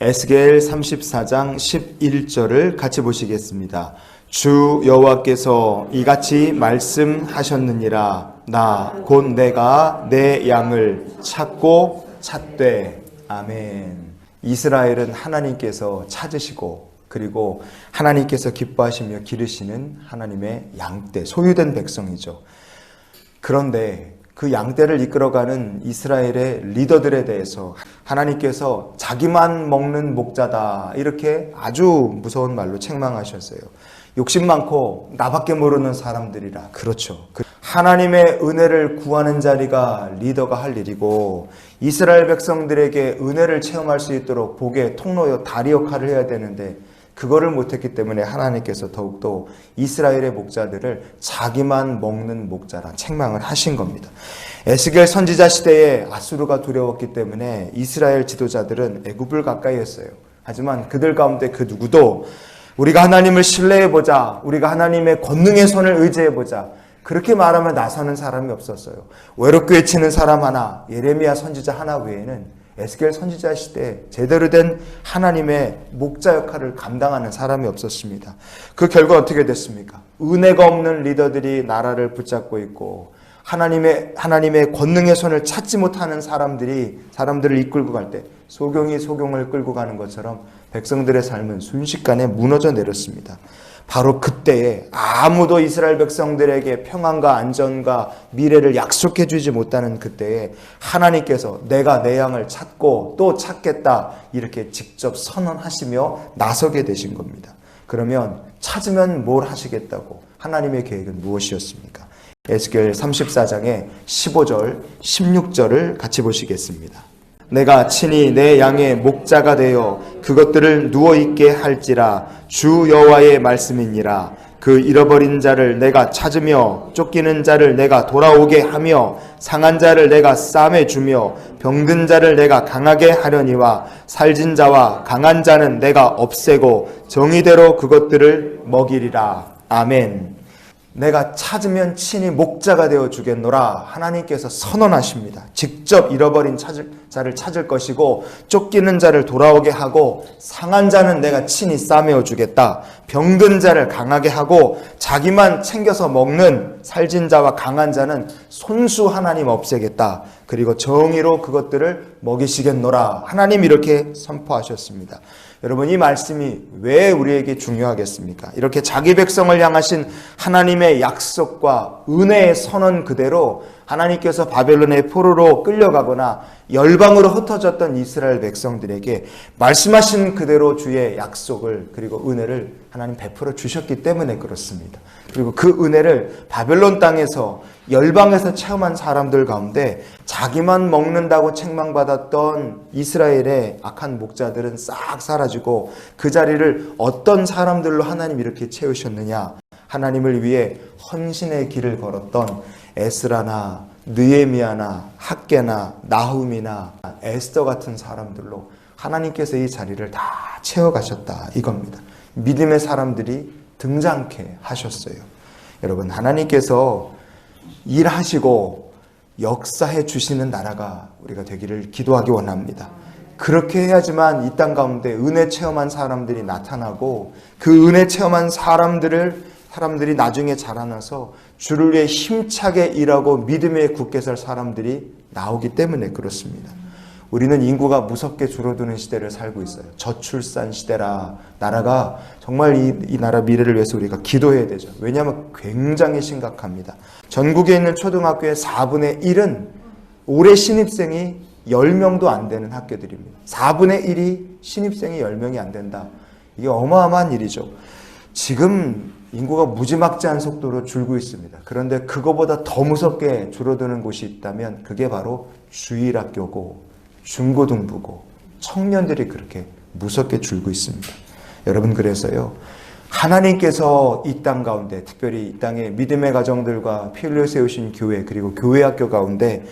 에스겔 34장 11절을 같이 보시겠습니다. 주 여호와께서 이같이 말씀하셨느니라. 나 곧 내가 내 양을 찾고 찾되. 아멘. 이스라엘은 하나님께서 찾으시고 그리고 하나님께서 기뻐하시며 기르시는 하나님의 양떼, 소유된 백성이죠. 그런데 그 양떼를 이끌어가는 이스라엘의 리더들에 대해서 하나님께서 자기만 먹는 목자다, 이렇게 아주 무서운 말로 책망하셨어요. 욕심 많고 나밖에 모르는 사람들이라. 그렇죠. 하나님의 은혜를 구하는 자리가 리더가 할 일이고, 이스라엘 백성들에게 은혜를 체험할 수 있도록 복의 통로요 다리 역할을 해야 되는데 그거를 못했기 때문에 하나님께서 더욱더 이스라엘의 목자들을 자기만 먹는 목자라 책망을 하신 겁니다. 에스겔 선지자 시대에 아수르가 두려웠기 때문에 이스라엘 지도자들은 애굽을 가까이 했어요. 하지만 그들 가운데 그 누구도 우리가 하나님을 신뢰해보자, 우리가 하나님의 권능의 손을 의지해보자, 그렇게 말하며 나서는 사람이 없었어요. 외롭게 외치는 사람 하나, 예레미야 선지자 하나 외에는 에스겔 선지자 시대에 제대로 된 하나님의 목자 역할을 감당하는 사람이 없었습니다. 그 결과 어떻게 됐습니까? 은혜가 없는 리더들이 나라를 붙잡고 있고, 하나님의 권능의 손을 찾지 못하는 사람들을 이끌고 갈 때 소경이 소경을 끌고 가는 것처럼 백성들의 삶은 순식간에 무너져 내렸습니다. 바로 그때에 아무도 이스라엘 백성들에게 평안과 안전과 미래를 약속해 주지 못하는 그때에 하나님께서 내가 내 양을 찾고 또 찾겠다, 이렇게 직접 선언하시며 나서게 되신 겁니다. 그러면 찾으면 뭘 하시겠다고? 하나님의 계획은 무엇이었습니까? 에스겔 34장의 15절, 16절을 같이 보시겠습니다. 내가 친히 내 양의 목자가 되어 그것들을 누워있게 할지라. 주 여호와의 말씀이니라. 그 잃어버린 자를 내가 찾으며 쫓기는 자를 내가 돌아오게 하며 상한 자를 내가 싸매 주며 병든 자를 내가 강하게 하려니와 살진 자와 강한 자는 내가 없애고 정의대로 그것들을 먹이리라. 아멘. 내가 찾으면 친히 목자가 되어 주겠노라. 하나님께서 선언하십니다. 직접 잃어버린 자를 찾을 것이고, 쫓기는 자를 돌아오게 하고, 상한 자는 내가 친히 싸매어 주겠다. 병든 자를 강하게 하고, 자기만 챙겨서 먹는 살진 자와 강한 자는 손수 하나님 없애겠다. 그리고 정의로 그것들을 먹이시겠노라. 하나님 이렇게 선포하셨습니다. 여러분, 이 말씀이 왜 우리에게 중요하겠습니까? 이렇게 자기 백성을 향하신 하나님의 약속과 은혜의 선언 그대로 하나님께서 바벨론의 포로로 끌려가거나 열방으로 흩어졌던 이스라엘 백성들에게 말씀하신 그대로 주의 약속을 그리고 은혜를 하나님 베풀어 주셨기 때문에 그렇습니다. 그리고 그 은혜를 바벨론 땅에서 열방에서 체험한 사람들 가운데 자기만 먹는다고 책망받았던 이스라엘의 악한 목자들은 싹 사라지고 그 자리를 어떤 사람들로 하나님 이렇게 채우셨느냐? 하나님을 위해 헌신의 길을 걸었던 에스라나 느헤미야나 학개나 나훔이나 에스더 같은 사람들로 하나님께서 이 자리를 다 채워가셨다, 이겁니다. 믿음의 사람들이 등장케 하셨어요. 여러분, 하나님께서 일하시고 역사해 주시는 나라가 우리가 되기를 기도하기 원합니다. 그렇게 해야지만 이 땅 가운데 은혜 체험한 사람들이 나타나고, 그 은혜 체험한 사람들이 나중에 자라나서 주를 위해 힘차게 일하고 믿음에 굳게 설 사람들이 나오기 때문에 그렇습니다. 우리는 인구가 무섭게 줄어드는 시대를 살고 있어요. 저출산 시대라. 나라가 정말 이 나라 미래를 위해서 우리가 기도해야 되죠. 왜냐하면 굉장히 심각합니다. 전국에 있는 초등학교의 4분의 1은 올해 신입생이 10명도 안 되는 학교들입니다. 4분의 1이 신입생이 10명이 안 된다. 이게 어마어마한 일이죠. 지금 인구가 무지막지한 속도로 줄고 있습니다. 그런데 그거보다 더 무섭게 줄어드는 곳이 있다면 그게 바로 주일학교고 중고등부고 청년들이 그렇게 무섭게 줄고 있습니다. 여러분, 그래서요, 하나님께서 이 땅 가운데, 특별히 이 땅의 믿음의 가정들과 피 흘려 세우신 교회 그리고 교회학교 가운데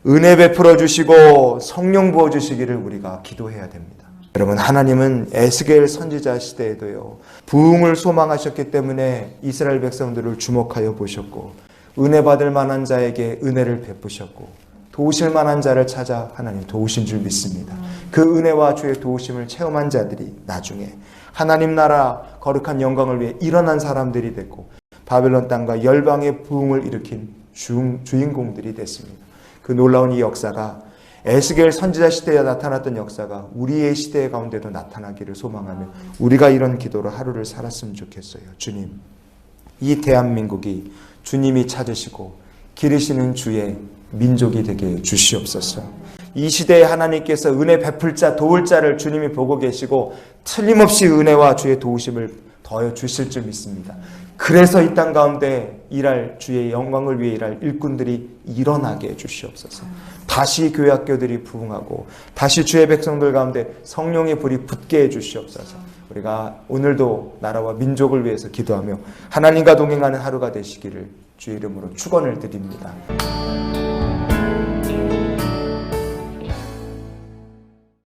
은혜 베풀어 주시고 성령 부어 주시기를 우리가 기도해야 됩니다. 여러분, 하나님은 에스겔 선지자 시대에도요, 부흥을 소망하셨기 때문에 이스라엘 백성들을 주목하여 보셨고, 은혜 받을 만한 자에게 은혜를 베푸셨고, 도우실 만한 자를 찾아 하나님 도우신 줄 믿습니다. 그 은혜와 주의 도우심을 체험한 자들이 나중에 하나님 나라 거룩한 영광을 위해 일어난 사람들이 됐고 바벨론 땅과 열방의 부흥을 일으킨 주인공들이 됐습니다. 그 놀라운 이 역사가 에스겔 선지자 시대에 나타났던 역사가 우리의 시대 가운데도 나타나기를 소망하며 우리가 이런 기도로 하루를 살았으면 좋겠어요. 주님, 이 대한민국이 주님이 찾으시고 기르시는 주의 민족이 되게 주시옵소서. 이 시대에 하나님께서 은혜 베풀 자, 도울 자를 주님이 보고 계시고 틀림없이 은혜와 주의 도우심을 더해 주실 줄 믿습니다. 그래서 이 땅 가운데 일할 주의 영광을 위해 일할 일꾼들이 일어나게 해 주시옵소서. 다시 교회 학교들이 부흥하고 다시 주의 백성들 가운데 성령의 불이 붙게 해 주시옵소서. 우리가 오늘도 나라와 민족을 위해서 기도하며 하나님과 동행하는 하루가 되시기를 주의 이름으로 축원을 드립니다.